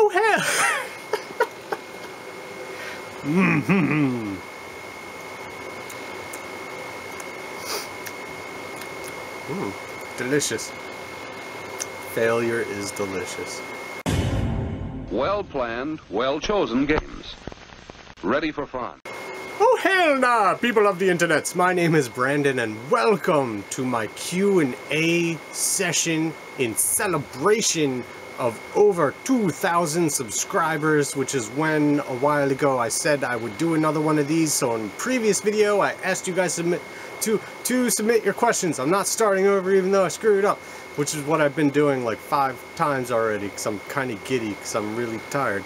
Oh hell! Delicious. Failure is delicious. Well-planned, well-chosen games. Ready for fun. Oh hell nah, people of the internets. My name is Brandon and welcome to my Q&A session in celebration of over 2,000 subscribers, which is when a while ago I said I would do another one of these. So in the previous video I asked you guys to submit your questions. I'm not starting over even though I screwed up, which is what I've been doing like 5 times already because I'm kind of giddy because I'm really tired.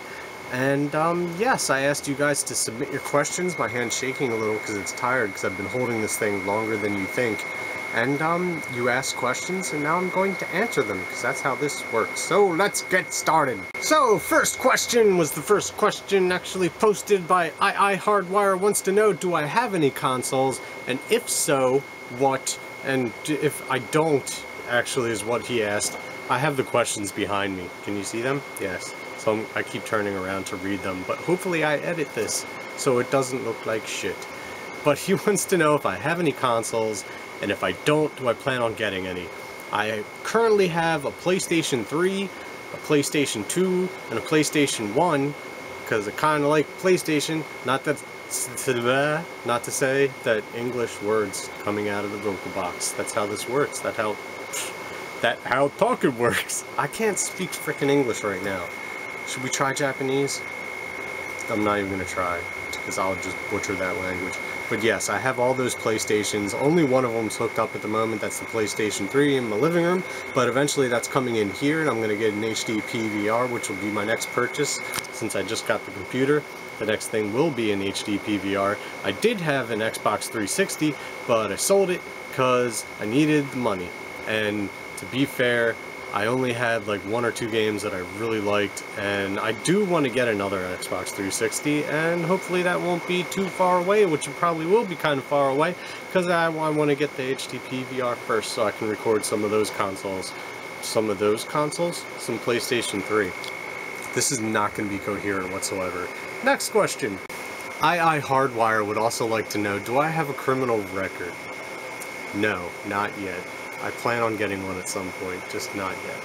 And yes, I asked you guys to submit your questions. My hand's shaking a little because it's tired because I've been holding this thing longer than you think. And you asked questions and now I'm going to answer them because that's how this works. So let's get started. So first question was the first question actually posted by Hardwire wants to know, do I have any consoles? And if so, what? And if I don't, actually is what he asked. I have the questions behind me. Can you see them? Yes. So I keep turning around to read them, but hopefully I edit this so it doesn't look like shit. But he wants to know if I have any consoles, and if I don't, do I plan on getting any? I currently have a PlayStation 3, a PlayStation 2, and a PlayStation 1, because I kind of like PlayStation. Not to say that English words coming out of the vocal box. That's how this works. That's how talking works. I can't speak frickin' English right now. Should we try Japanese? I'm not even gonna try, because I'll just butcher that language. But yes, I have all those PlayStations. Only one of them's hooked up at the moment. That's the PlayStation 3 in my living room. But eventually that's coming in here, and I'm gonna get an HD PVR, which will be my next purchase. Since I just got the computer, the next thing will be an HD PVR. I did have an Xbox 360, but I sold it because I needed the money. And to be fair, I only had like 1 or 2 games that I really liked, and I do want to get another Xbox 360, and hopefully that won't be too far away, which it probably will be kind of far away, because I want to get the HD PVR first so I can record some of those consoles. Some PlayStation 3. This is not going to be coherent whatsoever. Next question. Hardwire would also like to know, do I have a criminal record? No, not yet. I plan on getting one at some point, just not yet.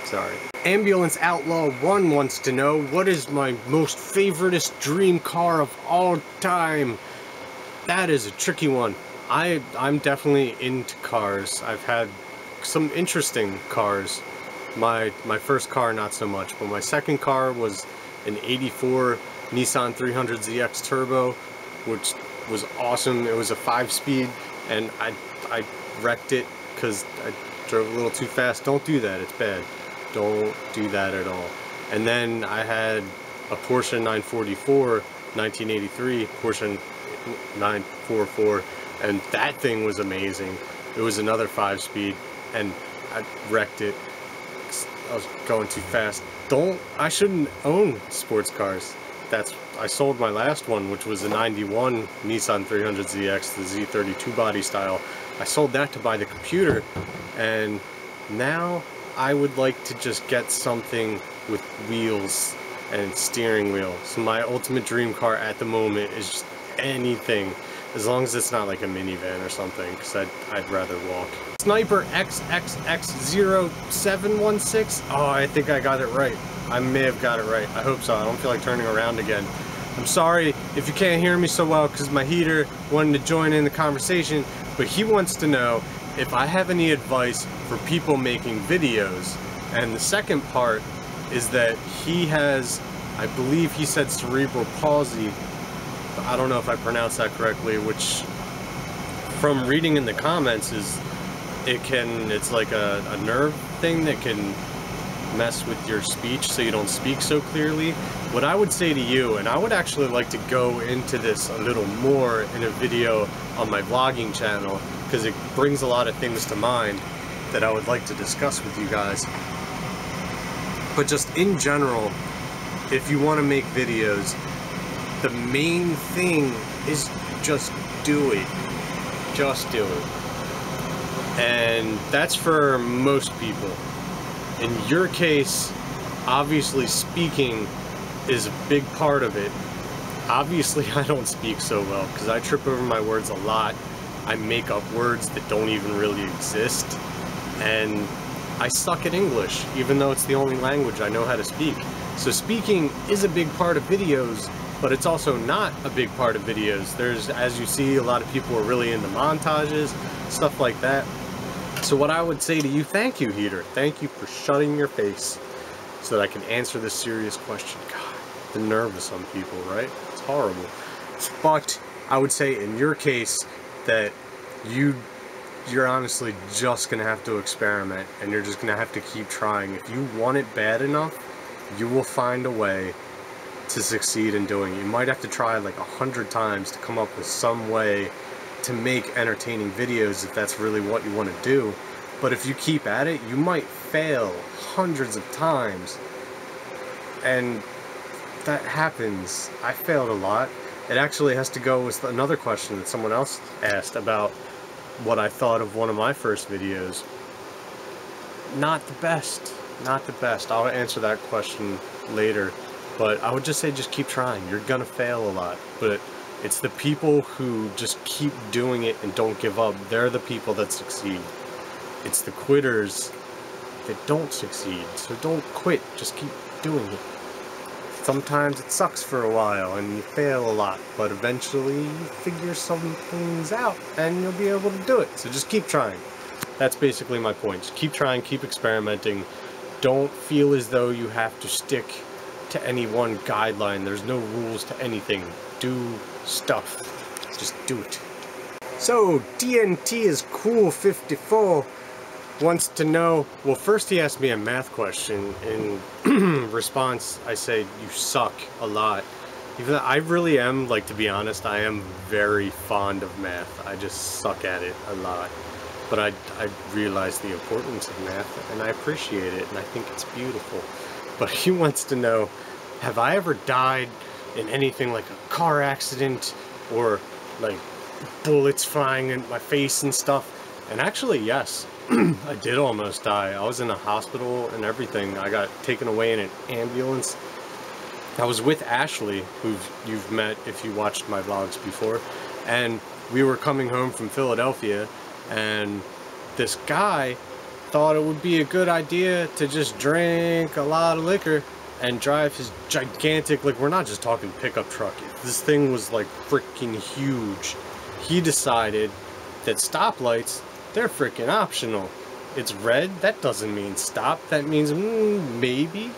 Sorry. Ambulance Outlaw 1 wants to know, what is my most favoriteest dream car of all time? That is a tricky one. I'm definitely into cars. I've had some interesting cars. My first car, not so much, but my second car was an '84 Nissan 300ZX Turbo, which was awesome. It was a 5-speed, and I wrecked it because I drove a little too fast. Don't do that, it's bad. Don't do that at all. And then I had a Porsche 944, 1983 Porsche 944, and that thing was amazing. It was another 5-speed, and I wrecked it. I was going too fast. I shouldn't own sports cars. I sold my last one, which was a 91 Nissan 300ZX, the Z32 body style. I sold that to buy the computer, and now I would like to just get something with wheels and steering wheel. So my ultimate dream car at the moment is just anything, as long as it's not like a minivan or something, because I'd rather walk. Sniper XXX0716. Oh, I think I got it right. I may have got it right. I hope so. I don't feel like turning around again. I'm sorry if you can't hear me so well because my heater wanted to join in the conversation, but he wants to know if I have any advice for people making videos. And the second part is that he has, I believe he said cerebral palsy. I don't know if I pronounced that correctly, which from reading in the comments it's like a nerve thing that can mess with your speech so you don't speak so clearly. What I would say to you, and I would actually like to go into this a little more in a video on my vlogging channel, because it brings a lot of things to mind that I would like to discuss with you guys. But just in general, if you want to make videos, the main thing is just do it. Just do it. And that's for most people. In your case, Obviously, speaking is a big part of it. Obviously, I don't speak so well because I trip over my words a lot. I make up words that don't even really exist, and I suck at English, even though it's the only language I know how to speak. So speaking is a big part of videos, but it's also not a big part of videos. There's, as you see, a lot of people are really into montages, stuff like that. So what I would say to you, thank you, Heater. Thank you for shutting your face so that I can answer this serious question. God, the nerve of some people, right? It's horrible. But I would say in your case that you're honestly just gonna have to experiment, and you're just gonna have to keep trying. If you want it bad enough, you will find a way to succeed in doing it. You might have to try like 100 times to come up with some way to make entertaining videos if that's really what you want to do. But if you keep at it, you might fail hundreds of times, and that happens. I failed a lot. It actually has to go with another question that someone else asked about what I thought of one of my first videos. Not the best. Not the best. I'll answer that question later. But I would just say just keep trying. You're gonna fail a lot. But it's the people who just keep doing it and don't give up. They're the people that succeed. It's the quitters that don't succeed. So don't quit. Just keep doing it. Sometimes it sucks for a while and you fail a lot, but eventually you figure some things out and you'll be able to do it. So just keep trying. That's basically my point. Just keep trying, keep experimenting. Don't feel as though you have to stick to any one guideline. There's no rules to anything. Do stuff. Just do it. So, DNT is cool 54 wants to know, well, first he asked me a math question. In response, I say, you suck a lot. Even though I really am, like, to be honest, I am very fond of math. I just suck at it a lot. But I realize the importance of math, and I appreciate it, and I think it's beautiful. But he wants to know, have I ever died in anything like a car accident, or, like, bullets flying in my face and stuff? And actually, yes. I did almost die. I was in a hospital and everything. I got taken away in an ambulance. I was with Ashley, who you've met if you watched my vlogs before, and we were coming home from Philadelphia, and this guy thought it would be a good idea to just drink a lot of liquor and drive his gigantic, like, we're not just talking pickup truck. This thing was like freaking huge. He decided that stoplights, they're freaking optional. It's red, that doesn't mean stop. That means maybe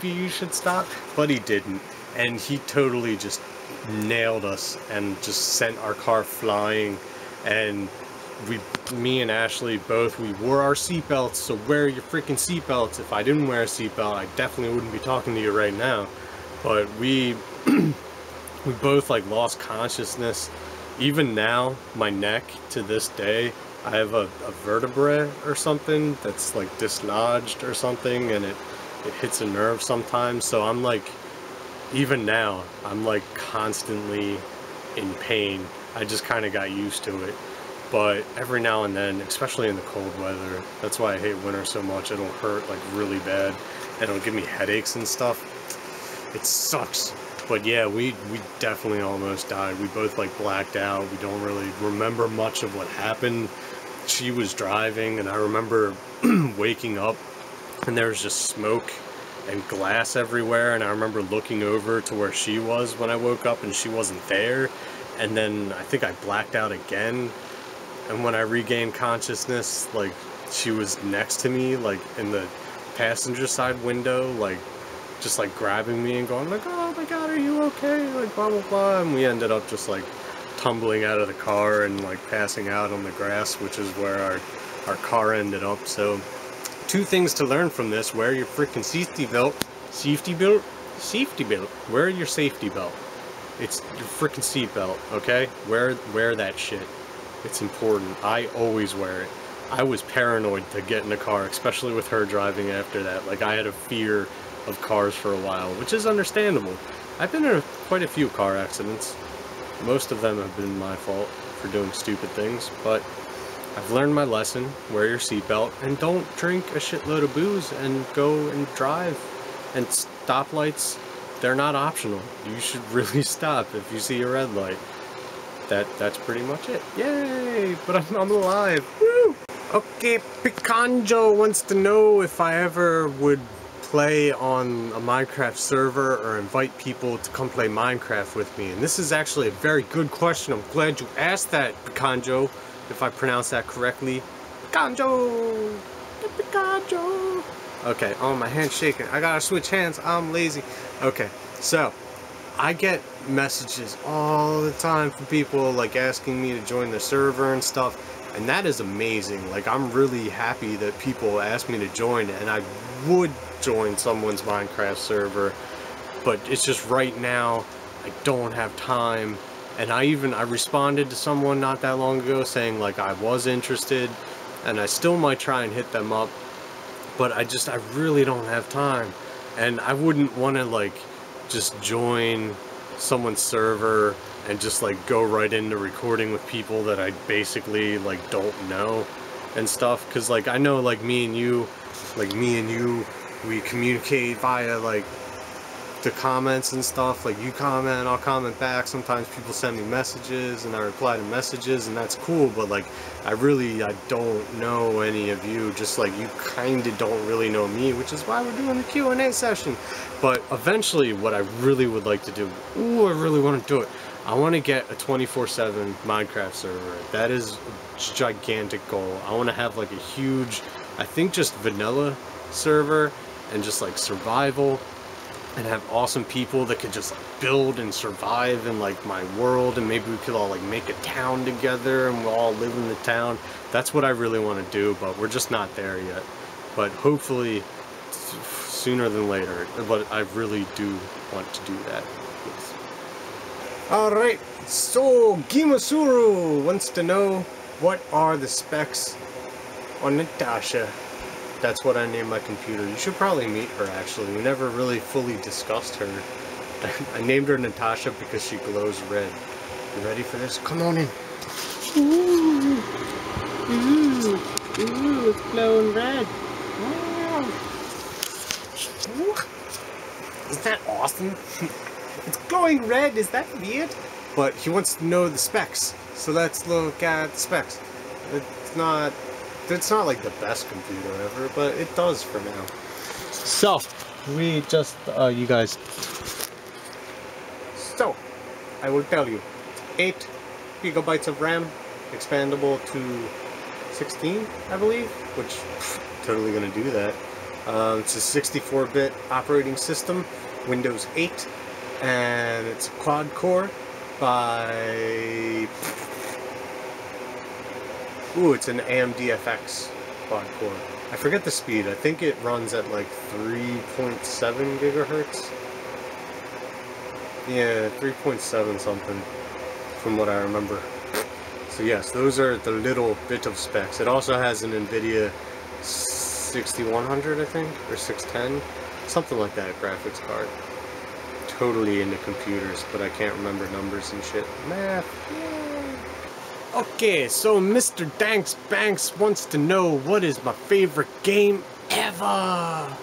you should stop. But he didn't. And he totally just nailed us and just sent our car flying. And me and Ashley both, we wore our seatbelts, so wear your freaking seatbelts. If I didn't wear a seatbelt, I definitely wouldn't be talking to you right now. But we both like lost consciousness. Even now, my neck, to this day, I have a vertebra or something that's like dislodged or something, and it hits a nerve sometimes. So I'm like, even now, I'm like constantly in pain. I just kind of got used to it. But every now and then, especially in the cold weather, that's why I hate winter so much. It'll hurt like really bad, and it'll give me headaches and stuff. It sucks. But yeah, we definitely almost died. We both like blacked out. We don't really remember much of what happened. She was driving, and I remember waking up and there was just smoke and glass everywhere, and I remember looking over to where she was when I woke up and she wasn't there. And then I think I blacked out again, and when I regained consciousness, like, she was next to me, like in the passenger side window, like just like grabbing me and going like, oh my god, are you okay, like blah blah blah. And we ended up just like tumbling out of the car and like passing out on the grass, which is where our car ended up. So 2 things to learn from this: wear your freaking safety belt, wear your safety belt. It's your freaking seat belt, okay? Wear that shit. It's important. I always wear it. I was paranoid to get in a car, especially with her driving after that. Like, I had a fear of cars for a while, which is understandable. I've been in quite a few car accidents. Most of them have been my fault for doing stupid things, but I've learned my lesson. Wear your seatbelt and don't drink a shitload of booze and go and drive. And stoplights, they're not optional. You should really stop if you see a red light. That's pretty much it. Yay! But I'm alive. Woo! Okay, Picanjo wants to know if I ever would play on a Minecraft server or invite people to come play Minecraft with me. And this is actually a very good question. I'm glad you asked that, Picanjo, if I pronounce that correctly. Picanjo! Picanjo! Okay, oh, my hand's shaking. I gotta switch hands. I'm lazy. Okay, so I get messages all the time from people like asking me to join the server and stuff, and that is amazing. Like, I'm really happy that people ask me to join, and I would join someone's Minecraft server, but it's just right now I don't have time. And I responded to someone not that long ago saying like I was interested, and I still might try and hit them up, but I really don't have time. And I wouldn't want to like just join someone's server and just like go right into recording with people that I basically like don't know and stuff, because like I know like me and you, we communicate via like the comments and stuff. Like, you comment, I'll comment back. Sometimes people send me messages and I reply to messages, and that's cool, but like I don't know any of you, just like you kind of don't really know me, which is why we're doing the Q&A session. But eventually what I really would like to do, ooh, I really want to do it, I want to get a 24/7 Minecraft server. That is a gigantic goal. I want to have like a huge, I think just vanilla server and just like survival, and have awesome people that could just like build and survive in like my world, and maybe we could all like make a town together and we'll all live in the town. That's what I really want to do, but we're just not there yet. But hopefully sooner than later, but I really do want to do that. Yes. Alright, so Gimasuru wants to know, what are the specs on Natasha? That's what I named my computer. You should probably meet her, actually. We never really fully discussed her. I named her Natasha because she glows red. You ready for this? Come on in. Ooh. Ooh. Ooh, it's glowing red. Wow. Ooh. Isn't that awesome? It's glowing red. Is that weird? But he wants to know the specs. So let's look at the specs. It's not like the best computer ever, but it does for now. So, we just, you guys. So, I will tell you. 8 gigabytes of RAM, expandable to 16, I believe, which, totally gonna do that. It's a 64-bit operating system, Windows 8, and it's a quad core by... Ooh, it's an AMD FX quad core. I forget the speed. I think it runs at like 3.7 gigahertz. Yeah, 3.7 something, from what I remember. So yes, those are the little bit of specs. It also has an NVIDIA 6100, I think, or 610, something like that, graphics card. Totally into computers, but I can't remember numbers and shit. Math, yeah. Okay, so Mr. Danks Banks wants to know, what is my favorite game ever?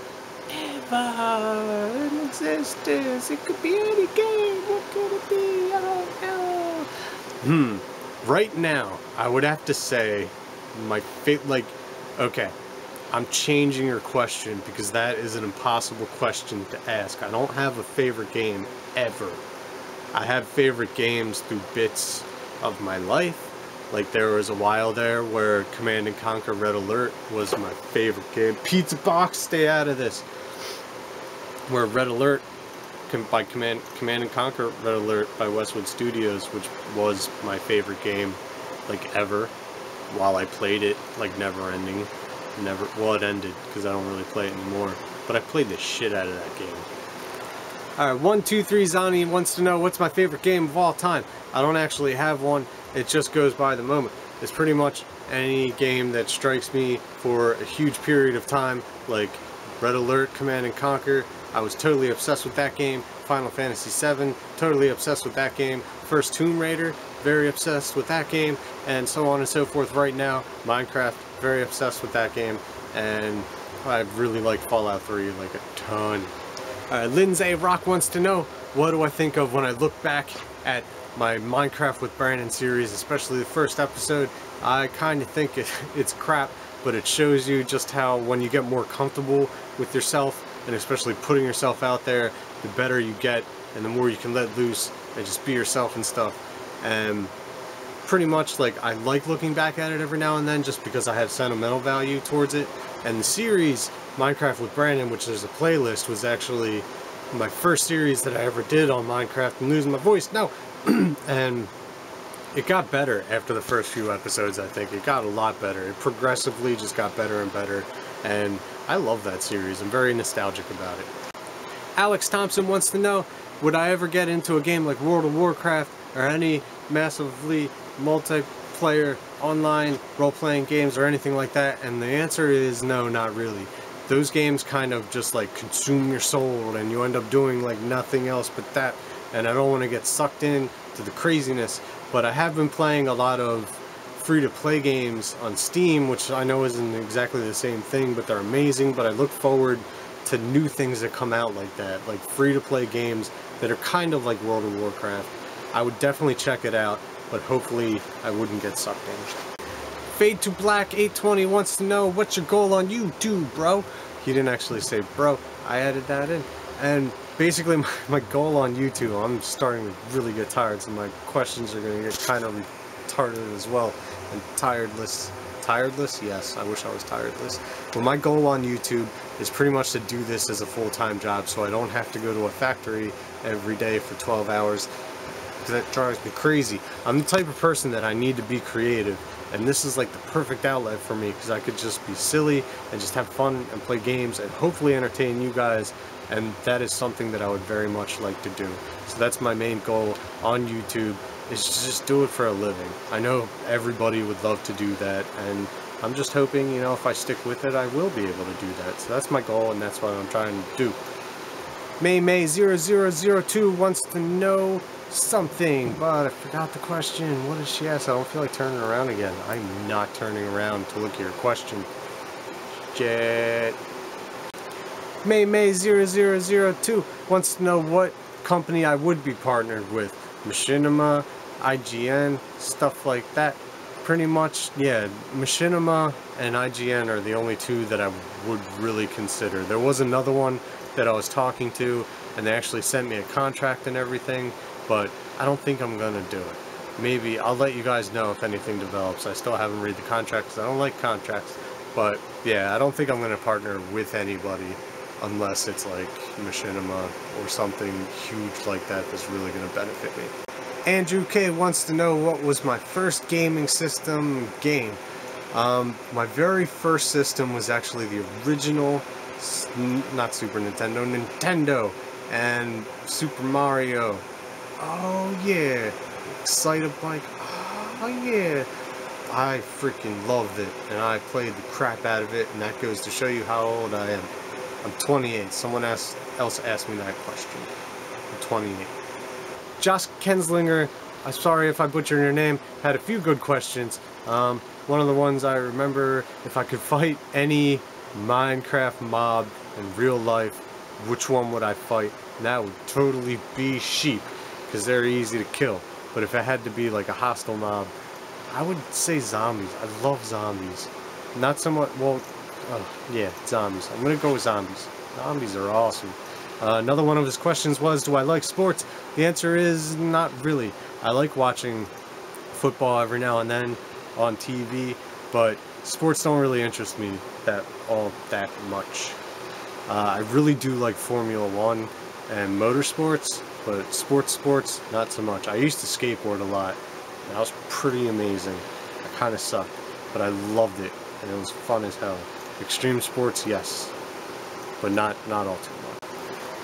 Ever in existence. It could be any game. What could it be? I don't know. Right now, I would have to say my favorite, okay, I'm changing your question because that is an impossible question to ask. I don't have a favorite game ever. I have favorite games through bits of my life. Like, there was a while there where Command & Conquer Red Alert was my favorite game. Pizza Box, stay out of this. Where Red Alert, by Command & Conquer Red Alert by Westwood Studios, which was my favorite game, like, ever, while I played it, like, never ending. Well, it ended, because I don't really play it anymore. But I played the shit out of that game. Alright, 123 Zani wants to know, what's my favorite game of all time? I don't actually have one. It just goes by the moment. It's pretty much any game that strikes me for a huge period of time, like Red Alert, Command & Conquer. I was totally obsessed with that game. Final Fantasy VII, totally obsessed with that game. First Tomb Raider, very obsessed with that game, and so on and so forth. Right now, Minecraft, very obsessed with that game, and I really like Fallout 3 like a ton. Lindsay Rock wants to know, what do I think of when I look back at my Minecraft with Brandon series, especially the first episode? I kind of think it's crap, but it shows you just how when you get more comfortable with yourself, and especially putting yourself out there, the better you get, and the more you can let loose and just be yourself and stuff. And pretty much, like, I like looking back at it every now and then just because I have sentimental value towards it. And the series Minecraft with Brandon, which is a playlist, was actually my first series that I ever did on Minecraft. I'm losing my voice now. And it got better after the first few episodes. I think it got a lot better. It progressively just got better and better, and I love that series. I'm very nostalgic about it. Alex Thompson wants to know, would I ever get into a game like World of Warcraft or any massively multiplayer online role-playing games or anything like that? And the answer is no, not really. Those games kind of just like consume your soul, and you end up doing like nothing else but that, and I don't want to get sucked in to the craziness. But I have been playing a lot of free-to-play games on Steam, which I know isn't exactly the same thing, but they're amazing. But I look forward to new things that come out like that, like free-to-play games that are kind of like World of Warcraft. I would definitely check it out, but hopefully I wouldn't get sucked in. Fade to Black 820 wants to know, what's your goal on YouTube, bro? He didn't actually say bro, I added that in. And basically my goal on YouTube, I'm starting to really get tired, so my questions are going to get kind of retarded as well. And tiredless. Tiredless? Yes, I wish I was tiredless. But my goal on YouTube is pretty much to do this as a full-time job, so I don't have to go to a factory every day for 12 hours. That drives me crazy. I'm the type of person that I need to be creative, and this is like the perfect outlet for me, because I could just be silly and just have fun and play games and hopefully entertain you guys, and that is something that I would very much like to do. So that's my main goal on YouTube, is to just do it for a living. I know everybody would love to do that, and I'm just hoping, you know, if I stick with it, I will be able to do that. So that's my goal, and that's what I'm trying to do. May0002 wants to know something, but I forgot the question. What did she ask? I don't feel like turning around again. I'm not turning around to look at your question. Jet. May0002 wants to know what company I would be partnered with. Machinima, IGN, stuff like that. Pretty much, yeah, Machinima and IGN are the only two that I would really consider. There was another one that I was talking to, and they actually sent me a contract and everything, but I don't think I'm gonna do it. Maybe I'll let you guys know if anything develops. I still haven't read the contract because I don't like contracts, but yeah, I don't think I'm gonna partner with anybody unless it's like Machinima or something huge like that that's really gonna benefit me. Andrew K wants to know, what was my first gaming system game? My very first system was actually the original, not Super Nintendo, Nintendo, and Super Mario. Oh yeah, Excitebike. Oh yeah, I freaking loved it, and I played the crap out of it, and that goes to show you how old I am. I'm 28. Someone else asked me that question. I'm 28. Josh Kenslinger, I'm sorry if I butchered your name, had a few good questions. One of the ones I remember, if I could fight any Minecraft mob in real life, which one would I fight? And that would totally be sheep, because they're easy to kill. But if it had to be like a hostile mob, I would say zombies. I love zombies. Not somewhat, well, yeah, zombies. I'm gonna go with zombies. Zombies are awesome. Another one of his questions was, do I like sports? The answer is not really. I like watching football every now and then on TV, but sports don't really interest me that much. I really do like Formula 1 and motorsports, but sports, not so much. I used to skateboard a lot, and that was pretty amazing. I kind of sucked, but I loved it, and it was fun as hell. Extreme sports, yes, but not all too much.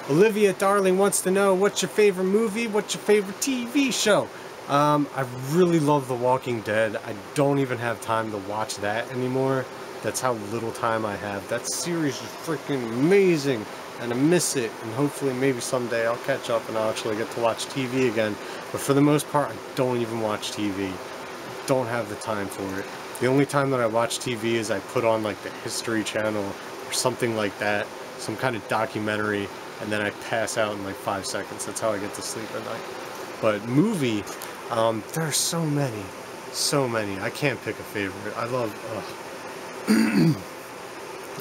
Olivia Darling wants to know, what's your favorite movie? What's your favorite TV show? I really love The Walking Dead. I don't even have time to watch that anymore. That's how little time I have. That series is freaking amazing. and I miss it, and hopefully maybe someday I'll catch up and I'll actually get to watch TV again. But for the most part, I don't even watch TV. Don't have the time for it. The only time that I watch TV is I put on like the History Channel or something like that, some kind of documentary, and then I pass out in like 5 seconds. That's how I get to sleep at night. But movie, there are so many. So many. I can't pick a favorite. I love...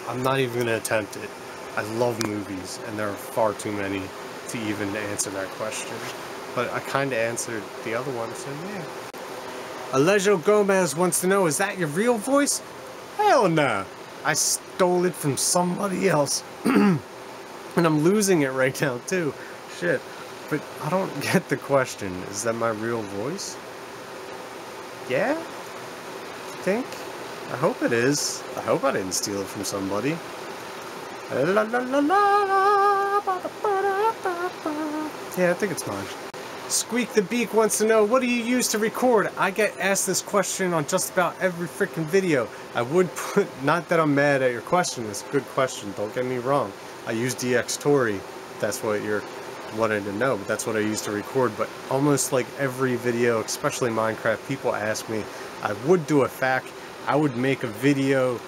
I'm not even going to attempt it. I love movies, and there are far too many to even answer that question. But I kind of answered the other one, so yeah. Alejo Gomez wants to know, is that your real voice? Hell nah. I stole it from somebody else. And I'm losing it right now, too. Shit. But I don't get the question. Is that my real voice? Yeah? You think? I hope it is. I hope I didn't steal it from somebody. Yeah, I think it's mine. Squeak the Beak wants to know, what do you use to record? I get asked this question on just about every freaking video. I would put, not that I'm mad at your question, it's a good question, don't get me wrong. I use DxTory, that's what you're wanting to know, but that's what I use to record. But almost like every video, especially Minecraft, people ask me, I would do a FAQ, I would make a video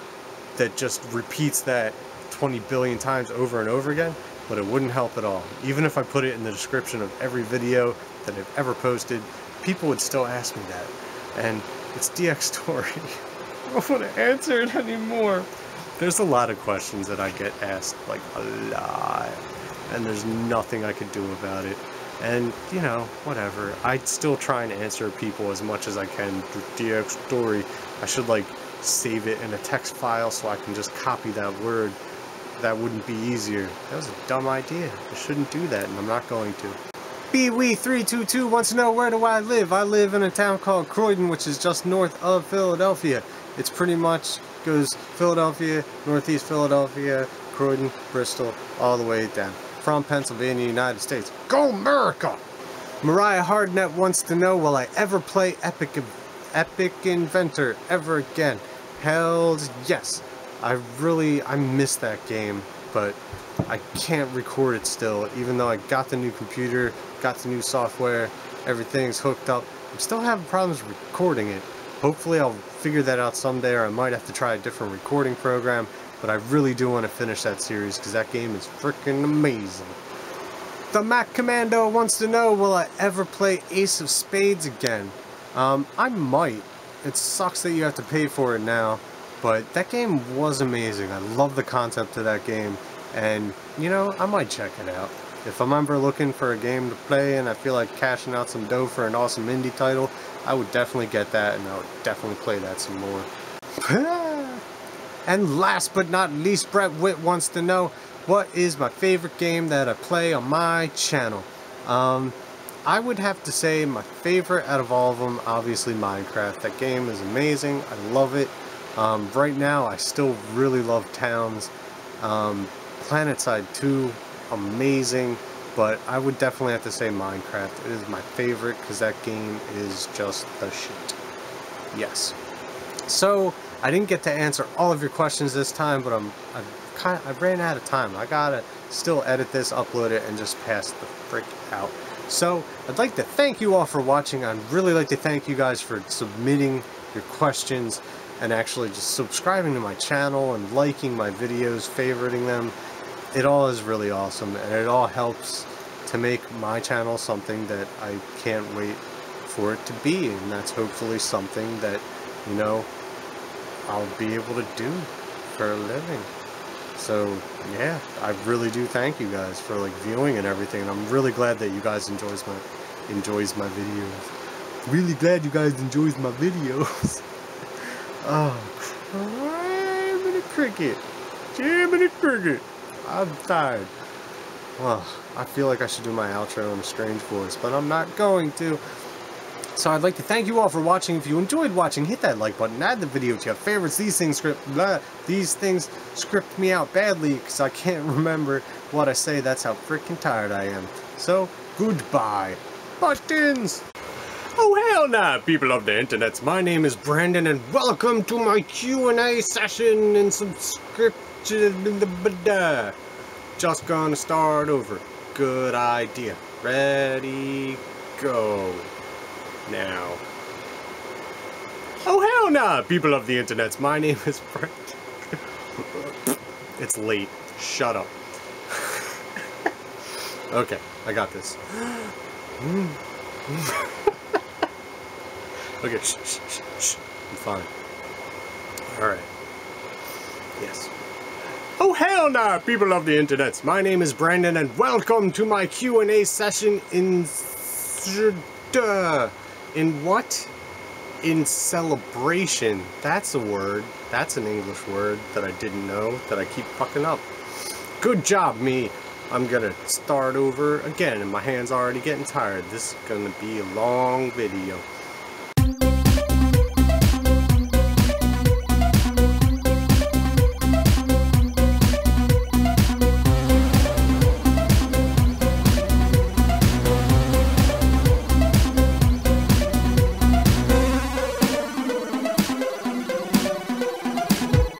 that just repeats that 20 billion times over and over again, but it wouldn't help at all. Even if I put it in the description of every video that I've ever posted, people would still ask me that. And it's DxTory. I don't want to answer it anymore. There's a lot of questions that I get asked, like a lot, and there's nothing I could do about it. And, you know, whatever. I still try and answer people as much as I can through DxTory. I should, like, save it in a text file so I can just copy that word. That wouldn't be easier. That was a dumb idea. I shouldn't do that, and I'm not going to. BWee322 wants to know, where do I live? I live in a town called Croydon, which is just north of Philadelphia. It's pretty much goes Philadelphia, Northeast Philadelphia, Croydon, Bristol, all the way down. From Pennsylvania, United States. Go America! Mariah Hardnet wants to know, will I ever play Epic Inventor ever again? Hells yes. I miss that game, but I can't record it still, even though I got the new computer, got the new software, everything's hooked up. I'm still having problems recording it. Hopefully I'll figure that out someday, or I might have to try a different recording program, but I really do want to finish that series, because that game is freaking amazing. The Mac Commando wants to know, will I ever play Ace of Spades again? I might. It sucks that you have to pay for it now. But that game was amazing. I love the concept of that game, and you know, I might check it out. If I'm ever looking for a game to play and I feel like cashing out some dough for an awesome indie title, I would definitely get that, and I would definitely play that some more. And last but not least, Brett Witt wants to know, what is my favorite game that I play on my channel? I would have to say my favorite out of all of them, obviously Minecraft. That game is amazing. I love it. Right now, I still really love Towns. PlanetSide 2, amazing, but I would definitely have to say Minecraft. It is my favorite because that game is just the shit. Yes. So, I didn't get to answer all of your questions this time, but I ran out of time. I gotta still edit this, upload it, and just pass the frick out. So, I'd like to thank you all for watching. I'd really like to thank you guys for submitting your questions and actually just subscribing to my channel and liking my videos, favoriting them. It all is really awesome, and it all helps to make my channel something that I can't wait for it to be, and that's hopefully something that, you know, I'll be able to do for a living. So yeah, I really do thank you guys for like viewing and everything, and I'm really glad that you guys enjoys my videos. Really glad you guys enjoys my videos. Oh, criminy cricket. Jiminy cricket. I'm tired. Well, I feel like I should do my outro in a strange voice, but I'm not going to. So I'd like to thank you all for watching. If you enjoyed watching, hit that like button, add the video to your favorites. These things script me out badly because I can't remember what I say. That's how freaking tired I am. So, goodbye. Buttons! Oh hell nah, people of the internet. My name is Brandon, and welcome to my Q&A session and subscription. Just gonna start over. Good idea. Ready, go. Now. Oh hell nah, people of the internets. My name is Brent. It's late. Shut up. Okay, I got this. Okay, shh. I'm fine. Alright. Yes. Oh hell nah, people of the internets. My name is Brandon and welcome to my Q&A session in what? In celebration. That's a word. That's an English word that I didn't know that I keep fucking up. Good job, me. I'm gonna start over again and my hand's already getting tired. This is gonna be a long video.